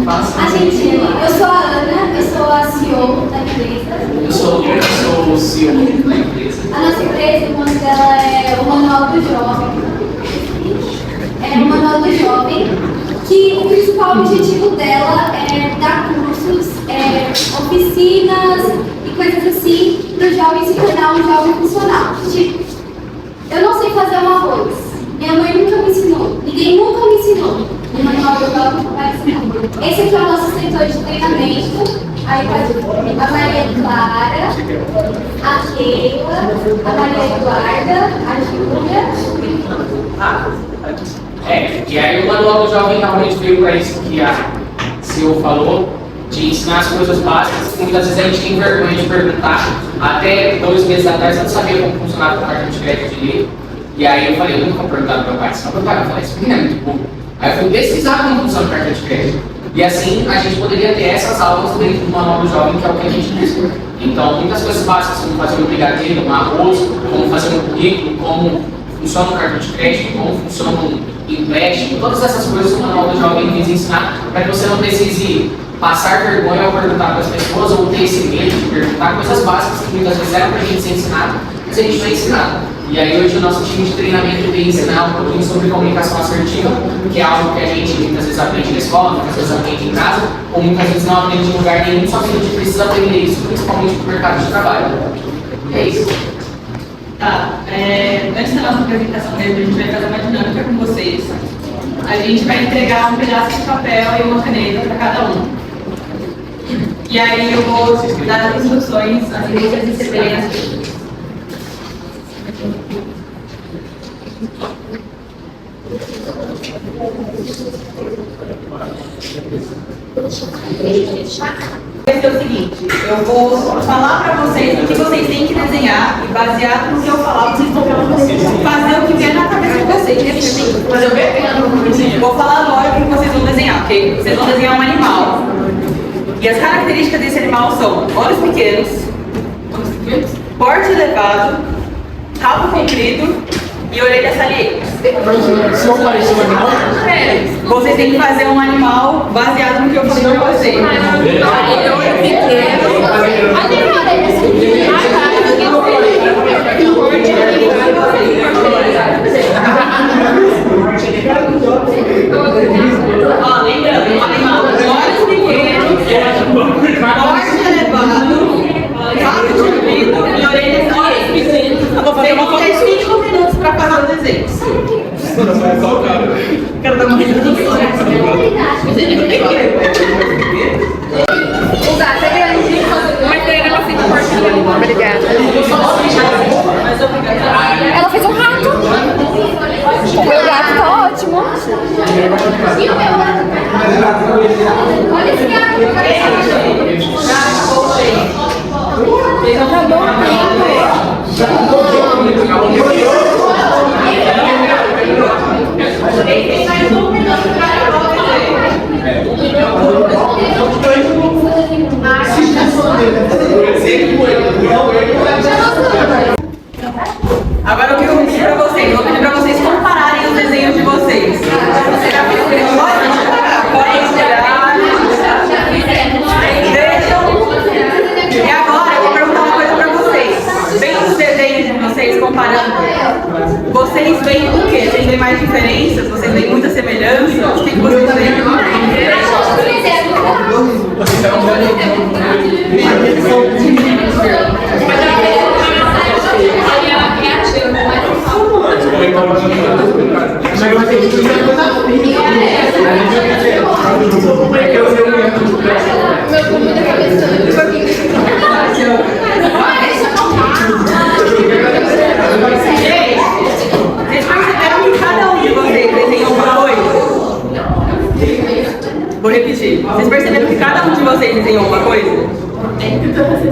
Eu sou a Ana, eu sou a CEO da empresa. Eu sou o CEO da empresa. A nossa empresa, o nome dela é o Manual do Jovem. É o Manual do Jovem, que o principal objetivo dela é dar cursos, oficinas e coisas assim para o jovem se tornar um jovem funcional. Tipo, eu não sei fazer um arroz. Minha mãe nunca me ensinou. Ninguém nunca me ensinou. O Manual do Jovem vai ensinar. Esse aqui é o nosso setor de treinamento. Aí a Maria Clara, a Keila, a Maria Eduarda, a Júlia. E aí o Manual do Jovem realmente veio para isso que a CEO falou, de ensinar as coisas básicas. Muitas vezes a gente tem vergonha de perguntar. Até 2 meses atrás eu não sabia como funcionava o cartão de crédito direito. E aí eu falei, eu nunca vou perguntar para meu pai, senão meu pai vai falar, esse menino é muito bom. Aí eu fui pesquisar como funciona o cartão de crédito. E assim a gente poderia ter essas aulas dentro do Manual do Jovem, que é o que a gente precisa. Então, muitas coisas básicas, como fazer um brigadeiro, um arroz, como fazer um currículo, como funciona o cartão de crédito, como funciona um empréstimo, todas essas coisas o Manual do Jovem quis ensinar para que você não precise passar vergonha ao perguntar para as pessoas ou ter esse medo de perguntar coisas básicas que muitas vezes eram para a gente ser ensinado, mas a gente não é ensinado. E aí hoje o nosso time de treinamento vem ensinar um pouquinho sobre comunicação assertiva, que é algo que a gente muitas vezes aprende na escola, muitas vezes aprende em casa, ou muitas vezes não aprende em lugar nenhum, só que a gente precisa aprender isso, principalmente no mercado de trabalho. É isso. Tá, antes da nossa apresentação mesmo, a gente vai fazer uma dinâmica com vocês. A gente vai entregar um pedaço de papel e uma caneta para cada um. E aí eu vou dar as instruções, assim que vocês receberem as coisas. Vai ser o seguinte, eu vou falar para vocês o que vocês têm que desenhar e baseado no que eu falar, vocês vão fazer o que vier na cabeça de vocês. Fazer o quê? Vou falar agora o que vocês vão desenhar, ok? Vocês vão desenhar um animal. E as características desse animal são olhos pequenos, porte elevado, rabo comprido e orelhas salientes. Se eu parecer um animal? Vocês têm que fazer um animal baseado no que eu falei pra vocês. Ó, lembrando, um animal olhos pequenos, porte elevado, rabo comprido e orelhas salientes. Eu vou fazer uma foto. 5 minutos pra fazer o desenho. Quero dar uma risada. O gato é grande. Mas tem negocinho de porte elevado. Obrigada. Ela fez um rato. O meu gato tá ótimo. E o meu gato? Olha esse gato. Tá bom, Tem mais 1 minuto pra agora o que eu vou pedir pra vocês? Eu vou pedir pra vocês compararem os desenhos de vocês. Você já fez o que pode esperar. E agora eu vou perguntar uma coisa pra vocês. Vem os desenhos de vocês comparando. Vocês veem o quê? Vocês veem mais diferenças? Vocês veem muita semelhança? O que vocês veem? Vocês perceberam que cada um de vocês desenhou uma coisa? Vou repetir. Vocês perceberam que cada um de vocês desenhou uma coisa?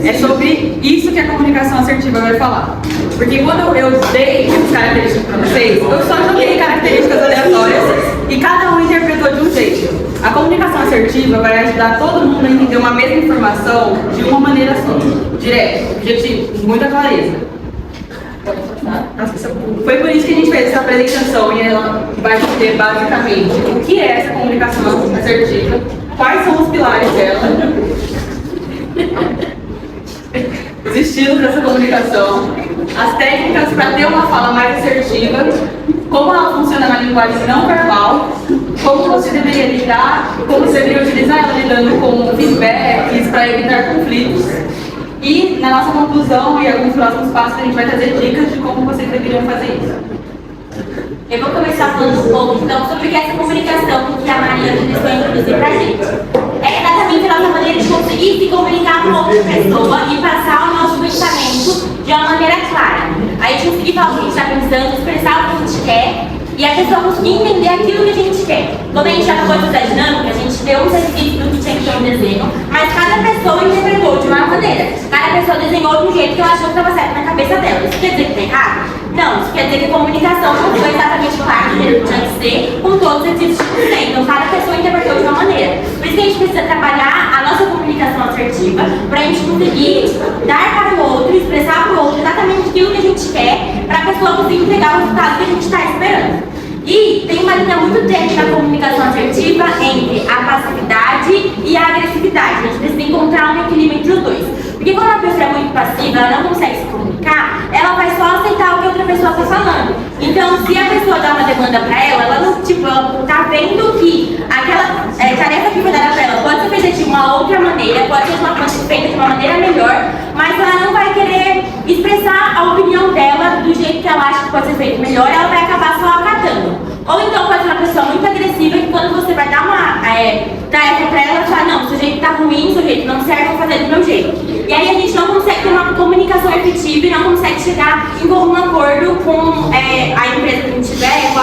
É sobre isso que a comunicação assertiva vai falar. Porque quando eu dei essas características para vocês, eu só joguei características aleatórias e cada um interpretou de um jeito. A comunicação assertiva vai ajudar todo mundo a entender uma mesma informação de uma maneira só, direto, objetivo, com muita clareza. Foi por isso que a gente fez essa apresentação e ela vai dizer basicamente o que é essa comunicação assertiva quais são os pilares dela, os estilos dessa comunicação, as técnicas para ter uma fala mais assertiva, como ela funciona na linguagem não verbal, como você deveria lidar, como você deveria utilizar ela lidando com feedbacks para evitar conflitos. E na nossa conclusão e alguns próximos passos a gente vai trazer dicas de como vocês deveriam fazer isso. Eu vou começar falando um pouco então sobre o que é essa comunicação que a Maria começou a introduzir pra gente. É exatamente a nossa maneira de conseguir se comunicar com outra pessoa e passar o nosso pensamento de uma maneira clara. A gente conseguir falar o que a gente está pensando, expressar o que a gente quer e a pessoa conseguir entender aquilo que a gente quer. Quando a gente acabou de fazer a dinâmica, a gente deu um exercício do que tinha que ter um desenho, mas cada pessoa interpretou de uma maneira. Cada pessoa desenhou de um jeito que ela achou que estava certo na cabeça dela. Isso quer dizer que está errado? Não, isso quer dizer que a comunicação não foi exatamente clara do jeito que tinha que ser, com todos os exercícios que tem. Então cada pessoa interpretou de uma maneira. Por isso que a gente precisa trabalhar a nossa comunicação assertiva para a gente conseguir dar para o outro, expressar para o outro exatamente aquilo que a gente quer, para a pessoa conseguir entregar o resultado que a gente está esperando. E tem uma linha muito tênue na comunicação assertiva entre a passividade e a agressividade. A gente precisa encontrar um equilíbrio entre os dois. Porque quando a pessoa é muito passiva, ela não consegue se comunicar, ela vai só aceitar o que a outra pessoa está falando. Então, se a pessoa dá uma demanda para ela não, ela tá vendo que aquela tarefa que foi dada para ela pode ser feita de uma outra maneira, pode ser feita de uma maneira melhor, mas ela não vai querer expressar a opinião dela do jeito que ela acha que pode ser feito melhor, ela vai acabar só acatando. Ou então pode ser uma pessoa muito agressiva que quando você vai dar uma tarefa pra ela, fala, não, o seu jeito tá ruim, o seu jeito não serve, eu vou fazer do meu jeito. E aí a gente não consegue ter uma comunicação efetiva e não consegue chegar em algum acordo com a empresa que a gente tiver,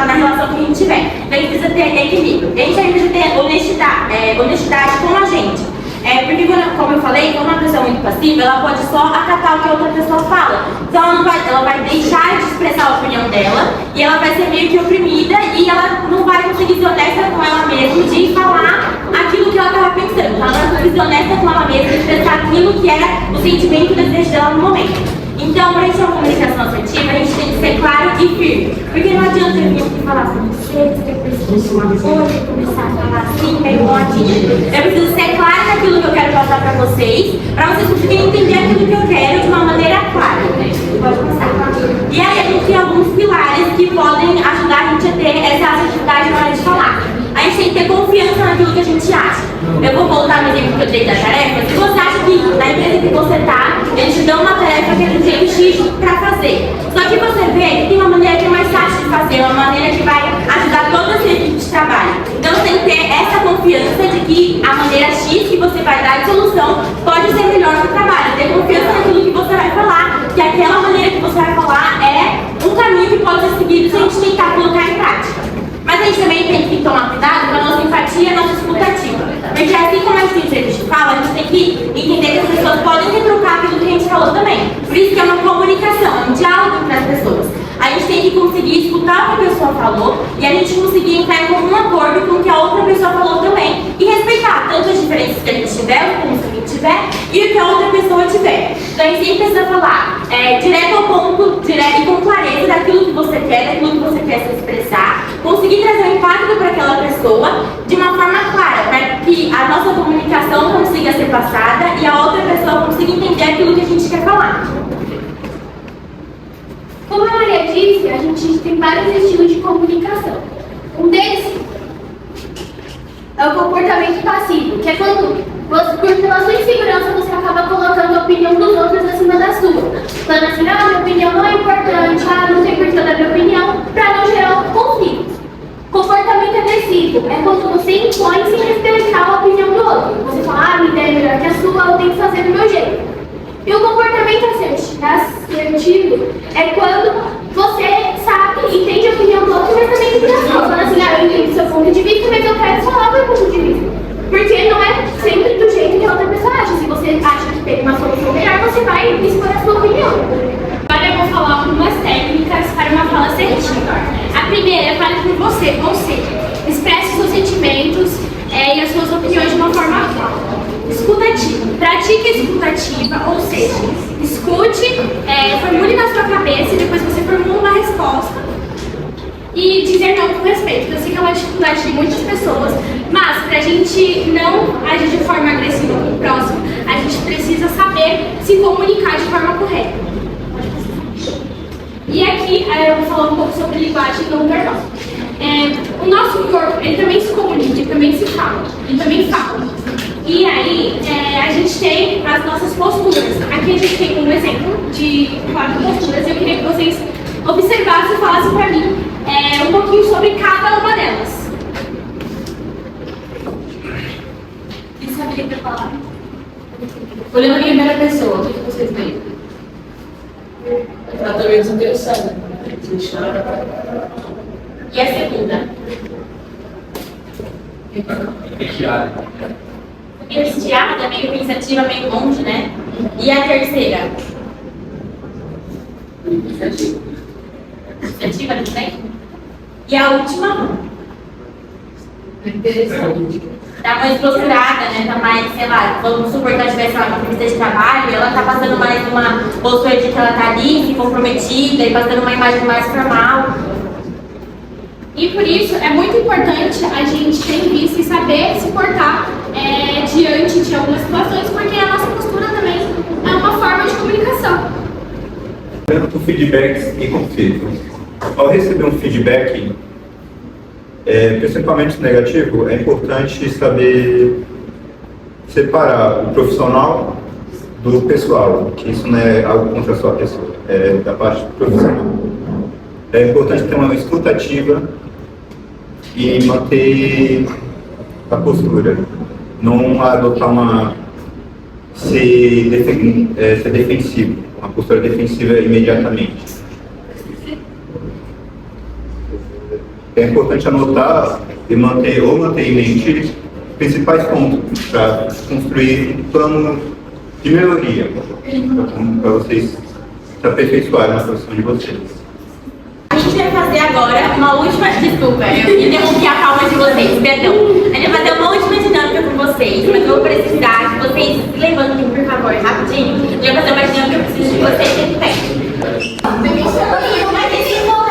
na relação que a gente tiver. Então a gente precisa ter equilíbrio. A gente precisa ter honestidade com a gente. Porque, como eu falei, quando uma pessoa é muito passiva, ela pode só acatar o que a outra pessoa fala. Então ela vai deixar de expressar a opinião dela e ela vai ser meio que oprimida e ela não vai conseguir ser honesta com ela mesma de falar aquilo que ela estava pensando. Ela não vai conseguir ser honesta com ela mesma de expressar aquilo que era o sentimento e o desejo dela no momento. Então, para a gente ter uma comunicação assertiva, a gente tem que ser claro e firme. Porque não adianta eu vir aqui falar com você precisa uma coisa, começar a falar assim, meio modinha. Eu preciso ser clara naquilo que eu quero passar para vocês conseguirem entender aquilo que eu quero de uma maneira clara. Pode passar. E aí, a gente tem alguns pilares que podem ajudar a gente a ter essa assertividade na hora de falar. A gente tem que ter confiança naquilo que a gente acha. Eu vou voltar no exemplo que eu dei da tarefa. Se você acha que na empresa que você está, eles te dão uma tarefa que é do jeito X para fazer. Só que você vê que tem uma maneira que é mais fácil de fazer, uma maneira que vai ajudar toda a sua equipe de trabalho. Então você tem que ter essa confiança de que a maneira X que você vai dar de solução pode ser melhor para o trabalho. Ter confiança naquilo que você vai falar, que aquela maneira que você vai falar é um caminho que pode ser seguido se a gente tentar colocar em prática. Mas a gente também tem que tomar cuidado com a nossa empatia e a nossa escutativa. Porque assim como a gente tem direito de fala, a gente tem que entender que as pessoas podem retrucar aquilo que a gente falou também. Por isso que é uma comunicação, é um diálogo entre as pessoas. A gente tem que conseguir escutar o que a pessoa falou e a gente conseguir entrar em comum acordo com o que a outra pessoa falou também. E respeitar tanto as diferenças que a gente tiver, como que a gente tiver, e o que a outra pessoa tiver. Então a gente sempre precisa falar direto ao ponto, direto e com clareza daquilo que você quer, daquilo que você quer se expressar. Conseguir trazer um impacto para aquela pessoa de uma forma clara, para que a nossa comunicação consiga ser passada e a outra pessoa consiga entender aquilo que a gente quer falar. Como a Maria disse, a gente tem vários estilos de comunicação. Um deles é o comportamento passivo, que é quando, pela sua insegurança, você acaba colocando a opinião dos outros acima da sua. Falando assim, minha opinião não é importante, não tem por que eu dar minha opinião, para não gerar conflitos. Comportamento agressivo é quando você impõe sem respeitar a opinião do outro. Você fala, minha ideia é melhor que a sua, eu tenho que fazer do meu jeito. E o comportamento assertivo é quando você sabe, entende a opinião do outro, mas também tem a sua. Falando assim, eu entendo o seu ponto de vista, mas eu quero falar o meu ponto de vista. Porque não é sempre do jeito que a outra pessoa acha. Se você acha que tem uma solução melhor, você vai expor a sua opinião. Agora eu vou falar algumas técnicas para uma fala assertiva. A primeira é fale por você, ou seja, expresse seus sentimentos e as suas opiniões de uma forma clara. Escutativa. Pratique a escutativa, ou seja, escute, formule na sua cabeça e depois você formula uma resposta. e dizer não com respeito. Eu sei que é uma dificuldade de muitas pessoas, mas para a gente não agir de forma agressiva com o próximo, a gente precisa saber se comunicar de forma correta. E aqui eu vou falar um pouco sobre linguagem não verbal. O nosso corpo, ele também se comunica, ele também se fala, ele também fala. E aí, a gente tem as nossas posturas. Aqui a gente tem um exemplo de 4 posturas e eu queria que vocês observassem e falassem para mim um pouquinho sobre cada uma delas. Quem saberia pra falar? Olhando a primeira pessoa, o que vocês veem? Ela também desinteressada. E a segunda? Angustiada, meio pensativa, meio longe, né? E a terceira? Pensativa também? E a última? Interessante. Tá mais posturada, né? Tá mais, sei lá, vamos supor que ela tivesse lá uma entrevista de trabalho, ela tá passando mais uma postura de que ela tá ali, se comprometida e passando uma imagem mais formal. E por isso é muito importante a gente ter em vista e saber se portar diante de algumas situações, porque a nossa postura também é uma forma de comunicação. Com feedbacks e conflitos. Ao receber um feedback, principalmente negativo, é importante saber separar o profissional do pessoal, que isso não é algo contra a sua pessoa, é da parte profissional. É importante ter uma escuta ativa e manter a postura, não adotar ser defensivo, uma postura defensiva imediatamente. É importante anotar e manter em mente principais pontos para construir um plano de melhoria para vocês se aperfeiçoarem na profissão de vocês. A gente vai fazer agora uma última. Desculpa, eu interrompi a calma de vocês, perdão. A gente vai fazer uma última dinâmica com vocês, mas eu vou precisar que vocês se levantem, por favor, rapidinho. A gente vai fazer uma dinâmica, eu preciso de vocês aqui perto. Vai ter que voltar.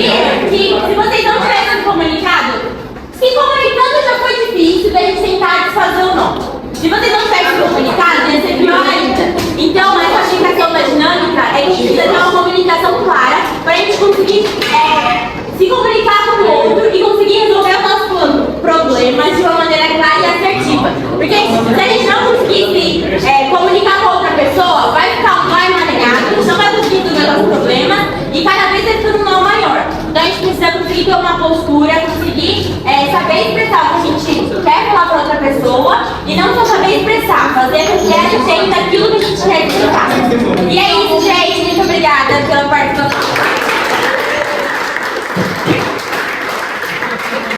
viram que se vocês não tivessem se comunicando já foi difícil da gente tentar desfazer o nó. Se vocês não tivessem se comunicado, ia ser pior ainda. Então, essa aplicação da dinâmica é que a gente precisa ter uma comunicação clara para a gente conseguir se comunicar com o outro e conseguir resolver os nossos problemas de uma maneira clara e assertiva. Porque se a gente não conseguir se comunicar com outra pessoa, vai ficar um nó emaranhado, a gente não vai conseguir resolver os nossos problemas e cada vez vai ficando um nó maior. Então a gente precisa conseguir ter uma postura, conseguir saber expressar o que a gente quer falar para outra pessoa e não só saber expressar, fazer com que ela entenda